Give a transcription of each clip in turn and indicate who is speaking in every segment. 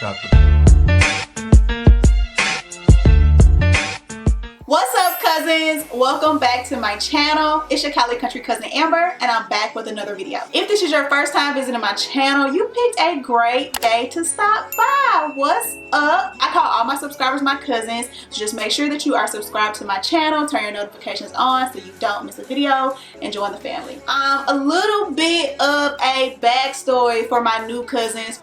Speaker 1: Got the
Speaker 2: What's up, cousins? Welcome back to my channel. It's your Cali Country cousin Amber, and I'm back with another video. If this is your first time visiting my channel, you picked a great day to stop by. What's up? I call all my subscribers my cousins, so just make sure that you are subscribed to my channel, turn your notifications on so you don't miss a video, and join the family. A little bit of a backstory for my new cousins.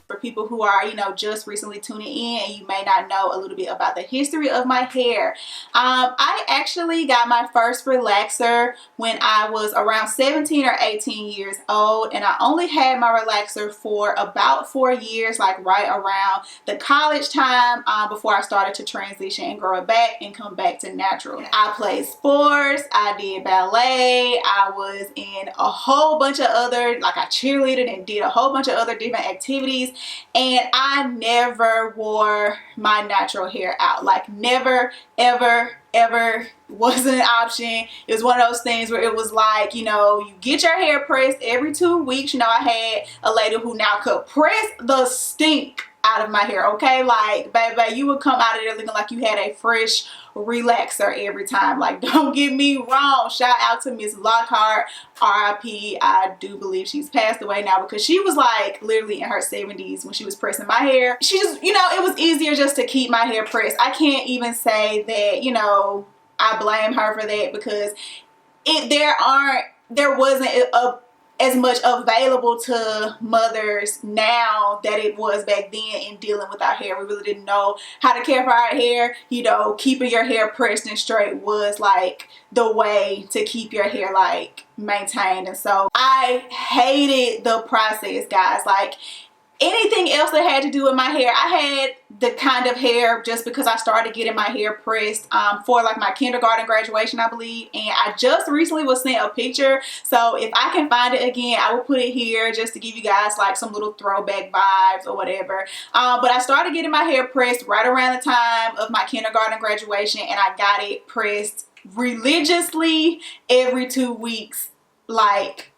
Speaker 2: For people who are, just recently tuning in and you may not know a little bit about the history of my hair. I actually got my first relaxer when I was around 17 or 18 years old, and I only had my relaxer for about 4 years, like right around the college time, before I started to transition and grow it back and come back to natural. I played sports, I did ballet, I was in a whole bunch of other, like I cheerleaded and did a whole bunch of other different activities. And I never wore my natural hair out. Like never, ever wasn't an option. It was one of those things where it was like, you get your hair pressed every 2 weeks. I had a lady who now could press the stink out of my hair, okay? Like, baby, you would come out of there looking like you had a fresh relaxer every time. Like, don't get me wrong, shout out to Miss Lockhart, RIP. I do believe she's passed away now, because she was like literally in her 70s when she was pressing my hair. She just, it was easier just to keep my hair pressed. I can't even say that, I blame her for that, because there wasn't as much available to mothers now that it was back then in dealing with our hair. We really didn't know how to care for our hair. Keeping your hair pressed and straight was like the way to keep your hair like maintained. And so I hated the process, guys. Like, anything else that had to do with my hair, I had the kind of hair just because I started getting my hair pressed for like my kindergarten graduation, I believe. And I just recently was sent a picture, so if I can find it again, I will put it here just to give you guys like some little throwback vibes or whatever. But I started getting my hair pressed right around the time of my kindergarten graduation, and I got it pressed religiously every 2 weeks, like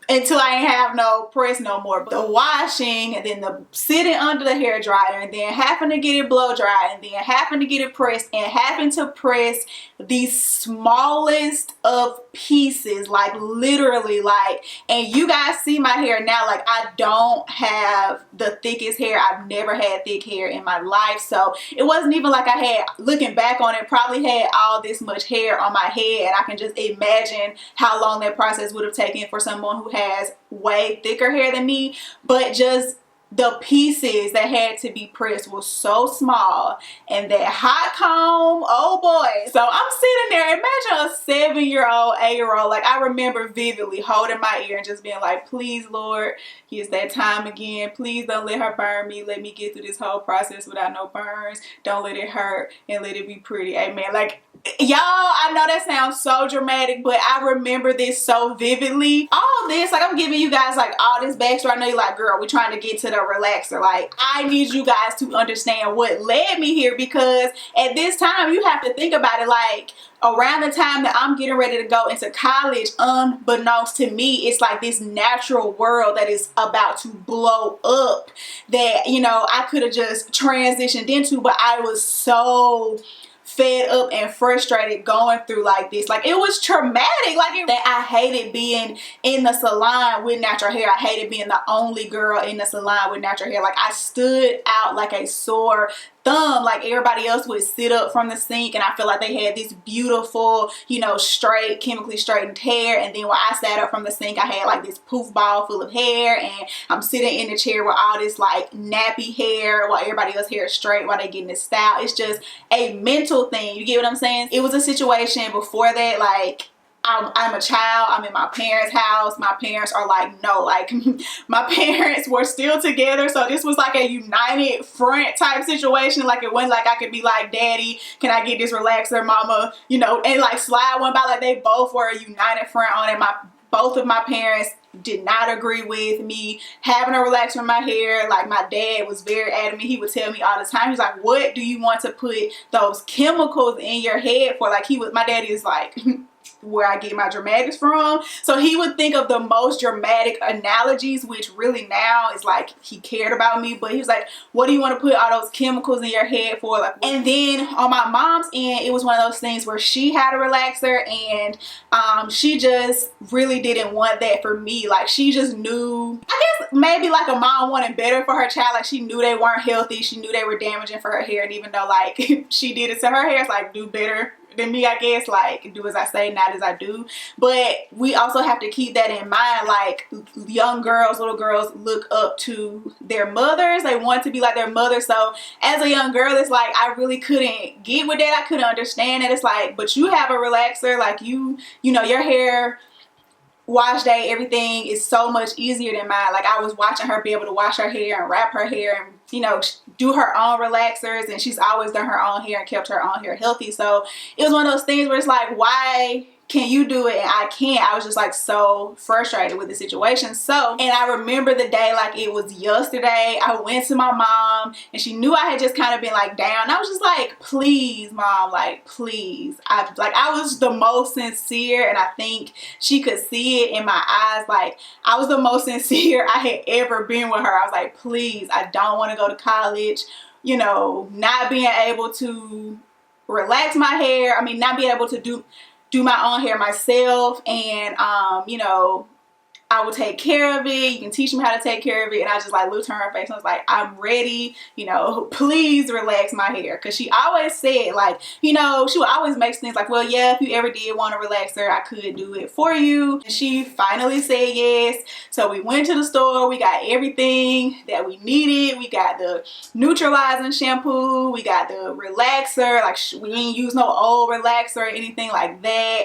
Speaker 2: until I ain't have no press no more. But the washing, and then the sitting under the hair dryer, and then having to get it blow dried, and then having to get it pressed, and having to press the smallest of pieces, like literally, like, and you guys see my hair now, like I don't have the thickest hair. I've never had thick hair in my life, so it wasn't even like I had, looking back on it, probably had all this much hair on my head. And I can just imagine how long that process would have taken for someone who has way thicker hair than me. But just the pieces that had to be pressed was so small, and that hot comb, oh boy. So I'm sitting there, imagine a 7-year-old, 8-year-old, like I remember vividly holding my ear and just being like, please Lord, it's that time again. Please don't let her burn me. Let me get through this whole process without no burns. Don't let it hurt, and let it be pretty. Amen. Like, y'all, I know that sounds so dramatic, but I remember this so vividly. All this, like, I'm giving you guys like all this backstory. I know you're like, girl, we're trying to get to the relaxer. Like, I need you guys to understand what led me here, because at this time, you have to think about it, like around the time that I'm getting ready to go into college, unbeknownst to me, it's like this natural world that is about to blow up that, I could have just transitioned into, but I was so fed up and frustrated going through like this. Like, it was traumatic. Like, that I hated being in the salon with natural hair. I hated being the only girl in the salon with natural hair. Like, I stood out like a sore thumb. Like, everybody else would sit up from the sink, and I feel like they had this beautiful, straight, chemically straightened hair. And then when I sat up from the sink, I had like this poof ball full of hair, and I'm sitting in the chair with all this like nappy hair while everybody else hair is straight while they getting this style. It's just a mental thing. You get what I'm saying? It was a situation before that, like, I'm a child, I'm in my parents' house, my parents are like, no, like, my parents were still together, so this was like a united front type situation. Like, it wasn't like I could be like, daddy, can I get this relaxer, mama, and like slide one by. Like, they both were a united front on it. Both of my parents did not agree with me having a relaxer in my hair. Like, my dad was very adamant. He would tell me all the time, he's like, what do you want to put those chemicals in your head for? Like, my daddy is like where I get my dramatics from. So he would think of the most dramatic analogies, which really now is like he cared about me. But he was like, what do you want to put all those chemicals in your head for? Like, and then on my mom's end, it was one of those things where she had a relaxer, and she just really didn't want that for me. Like, she just knew, I guess maybe like a mom wanted better for her child. Like, she knew they weren't healthy, she knew they were damaging for her hair, and even though like she did it to her hair, it's like, do better than me, I guess. Like, do as I say, not as I do. But we also have to keep that in mind. Like, young girls, little girls look up to their mothers. They want to be like their mother. So as a young girl, it's like I really couldn't get with that. I couldn't understand it. It's like, but you have a relaxer, like you know, your hair wash day, everything is so much easier than mine. Like, I was watching her be able to wash her hair and wrap her hair and, you know, do her own relaxers, and she's always done her own hair and kept her own hair healthy. So it was one of those things where it's like, why can you do it and I can't? I was just like so frustrated with the situation. So, and I remember the day like it was yesterday. I went to my mom and she knew I had just kind of been like down. I was just like, please mom, like please. I was the most sincere, and I think she could see it in my eyes. Like, I was the most sincere I had ever been with her. I was like, please, I don't want to go to college. You know, not being able to relax my hair. I mean, not being able to do my own hair myself, and you know, I will take care of it. You can teach me how to take care of it. And I just like looked at her face and I was like, I'm ready, you know, please relax my hair. Because she always said, like, you know, she would always make things like, well, yeah, if you ever did want to relax her, I could do it for you. And she finally said yes. So we went to the store, we got everything that we needed. We got the neutralizing shampoo, we got the relaxer, like we didn't use no old relaxer or anything like that.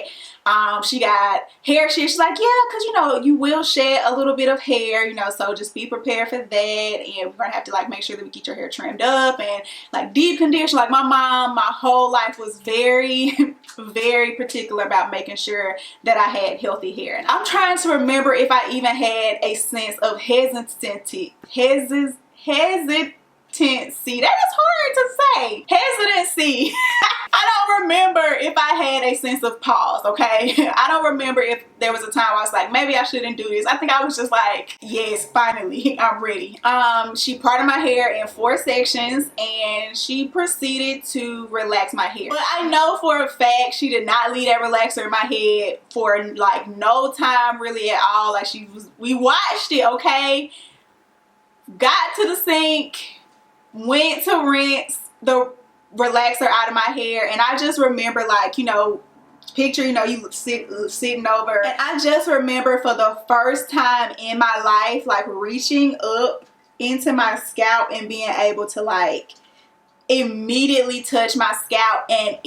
Speaker 2: She got hair shear. She's like, yeah, because you know, you will shed a little bit of hair, you know, so just be prepared for that. And we're gonna have to like make sure that we get your hair trimmed up and like deep condition. Like, my mom, my whole life was very very particular about making sure that I had healthy hair. And I'm trying to remember if I even had a sense of hesitancy. That is hard to say. Hesitancy. I don't remember if I had a sense of pause, okay? I don't remember if there was a time I was like, maybe I shouldn't do this. I think I was just like, yes, finally, I'm ready. She parted my hair in 4 sections, and she proceeded to relax my hair. But I know for a fact she did not leave that relaxer in my head for like no time really at all. Like, we watched it, okay? Got to the sink, went to rinse the relaxer out of my hair, and I just remember, like, you know, picture, you know, you sitting over, and I just remember for the first time in my life, like, reaching up into my scalp and being able to like immediately touch my scalp, and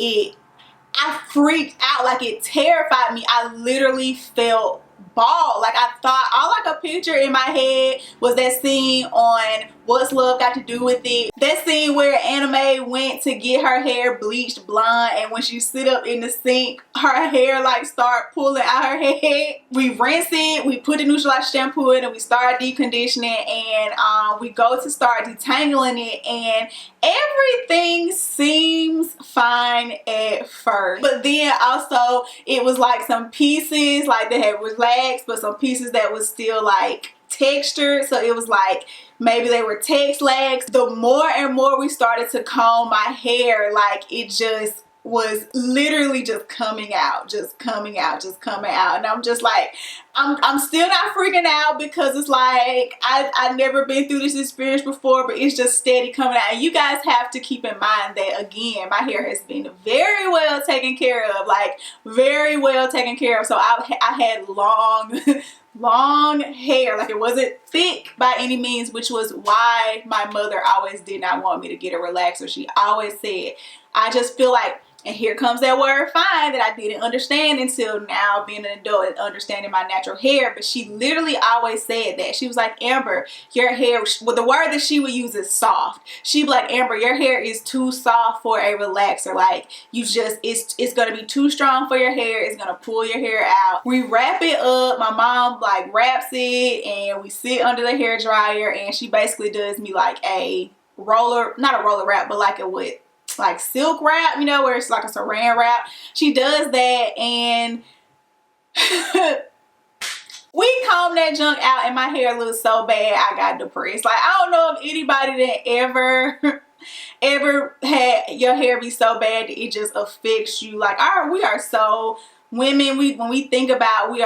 Speaker 2: I freaked out. Like, it terrified me. I literally felt bald. Like, I thought all I could picture in my head was that scene on What's Love Got to Do With It. That scene where Anime went to get her hair bleached blonde, and when she sit up in the sink, her hair like start pulling out her head. We rinse it, we put the neutralized shampoo in, and we start deep conditioning, and we go to start detangling it, and everything seems fine at first. But then also it was like some pieces like that had relaxed, but some pieces that was still like textured. So it was like maybe they were text lags. The more and more we started to comb my hair, like, it just was literally just coming out, just coming out. And I'm just like, I'm still not freaking out, because it's like I've never been through this experience before, but it's just steady coming out. And you guys have to keep in mind that, again, my hair has been very well taken care of, like very well taken care of. So I had long hair. Like, it wasn't thick by any means, which was why my mother always did not want me to get a relaxer. She always said, I just feel like, and here comes that word fine that I didn't understand until now, being an adult and understanding my natural hair. But she literally always said that. She was like, Amber, your hair, well, the word that she would use is soft. She'd be like, Amber, your hair is too soft for a relaxer. Like, you just, it's gonna be too strong for your hair. It's gonna pull your hair out. We wrap it up. My mom like wraps it, and we sit under the hair dryer, and she basically does me like a roller, not a roller wrap, but like a like silk wrap, you know, where it's like a saran wrap. She does that, and We combed that junk out and my hair looked so bad I got depressed. Like, I don't know if anybody that ever had your hair be so bad that it just affects you. Like, we are so women, when we think about,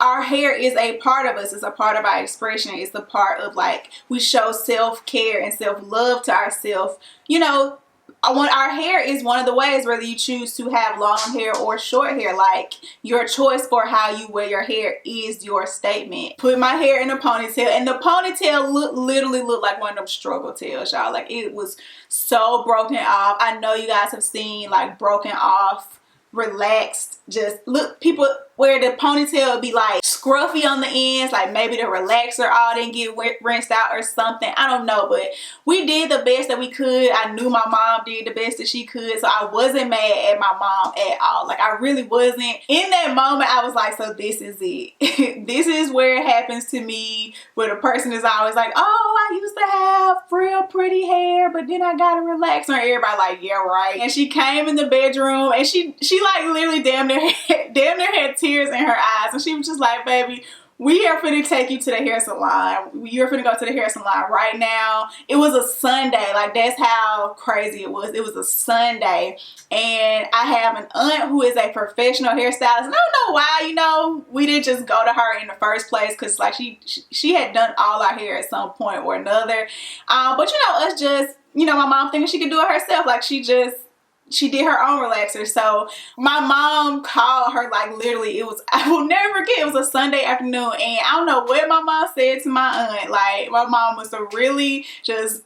Speaker 2: our hair is a part of us. It's a part of our expression. It's a part of, like, we show self-care and self-love to ourselves. You know, our hair is one of the ways, whether you choose to have long hair or short hair. Like, your choice for how you wear your hair is your statement. Put my hair in a ponytail, and the ponytail literally looked like one of them struggle tails, y'all. Like, it was so broken off. I know you guys have seen, like, broken off, relaxed, just look, people where the ponytail would be like scruffy on the ends, like maybe the relaxer all didn't get rinsed out or something. I don't know, but we did the best that we could. I knew my mom did the best that she could, so I wasn't mad at my mom at all. Like, I really wasn't. In that moment, I was like, so this is it. This is where it happens to me, where the person is always like, oh, I used to have real pretty hair, but then I got a relaxer. And everybody like, yeah, right. And she came in the bedroom and she like literally damn near had tears in her eyes, and she was just like, baby, we are finna take you to the hair salon. You're finna go to the hair salon right now. It was a Sunday. Like, that's how crazy it was. It was a Sunday, and I have an aunt who is a professional hairstylist, and I don't know why, you know, we didn't just go to her in the first place, because like she had done all our hair at some point or another. But you know, us just, you know, my mom thinking she could do it herself. Like, she did her own relaxer. So my mom called her, like, literally, it was, I will never forget, it was a Sunday afternoon, and I don't know what my mom said to my aunt. Like, my mom was really just,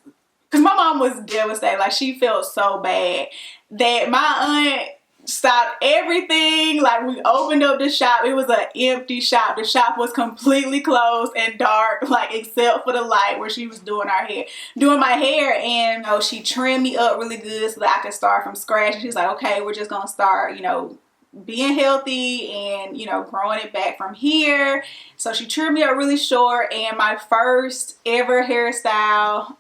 Speaker 2: because my mom was devastated. Like, she felt so bad that my aunt stopped everything. Like, we opened up the shop. It was an empty shop. The shop was completely closed and dark, like, except for the light where she was doing my hair. And, you know, she trimmed me up really good so that I could start from scratch. And she's like, okay, we're just gonna start, you know, being healthy and, you know, growing it back from here. So she trimmed me up really short, and my first ever hairstyle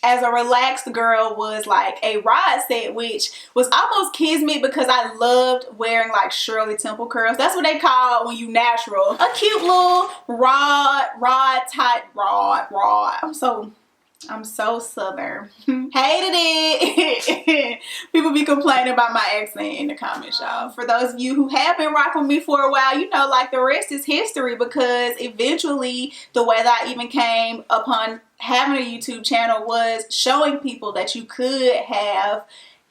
Speaker 2: as a relaxed girl was like a rod set, which was almost kismet because I loved wearing like Shirley Temple curls. That's what they call when you natural. A cute little rod. I'm so Southern. Hated it. People be complaining about my accent in the comments, y'all. For those of you who have been rocking with me for a while, you know, like, the rest is history, because eventually the way that I even came upon having a YouTube channel was showing people that you could have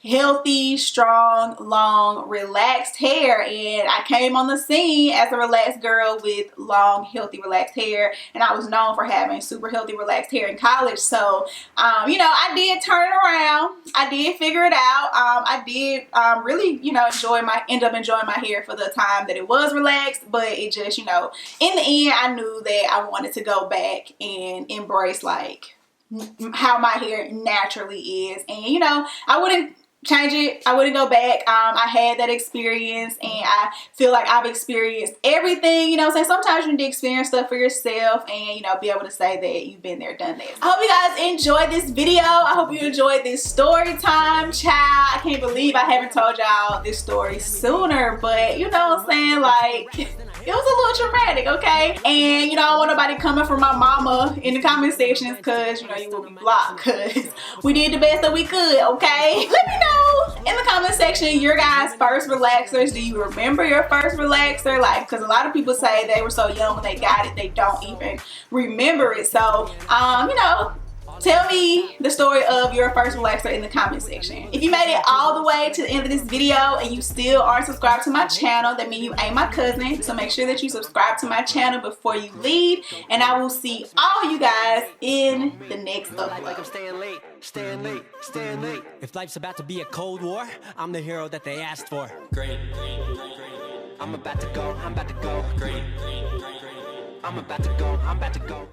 Speaker 2: healthy, strong, long, relaxed hair. And I came on the scene as a relaxed girl with long, healthy, relaxed hair, and I was known for having super healthy, relaxed hair in college. So you know, I did turn it around. I did figure it out. I did really, you know, end up enjoying my hair for the time that it was relaxed. But it just, you know, in the end, I knew that I wanted to go back and embrace, like, how my hair naturally is. And, you know, I wouldn't change it. I wouldn't go back. I had that experience, and I feel like I've experienced everything, you know what I'm saying? Sometimes you need to experience stuff for yourself and, you know, be able to say that you've been there, done that. I hope you guys enjoyed this video. I hope you enjoyed this story time, child. I can't believe I haven't told y'all this story sooner, but you know what I'm saying? Like, it was a little traumatic, okay? And, you know, I don't want nobody coming from my mama in the comment sections, because, you know, you will be blocked, because we did the best that we could, okay? Let me know in the comment section your guys' first relaxers. Do you remember your first relaxer? Like, because a lot of people say they were so young when they got it, they don't even remember it. So, you know, tell me the story of your first relaxer in the comment section. If you made it all the way to the end of this video and you still aren't subscribed to my channel, that means you ain't my cousin. So make sure that you subscribe to my channel before you leave. And I will see all you guys in the next upload.
Speaker 1: Staying late. If life's about to be a cold war, I'm the hero that they asked for. Great. I'm about to go. Great. I'm about to go.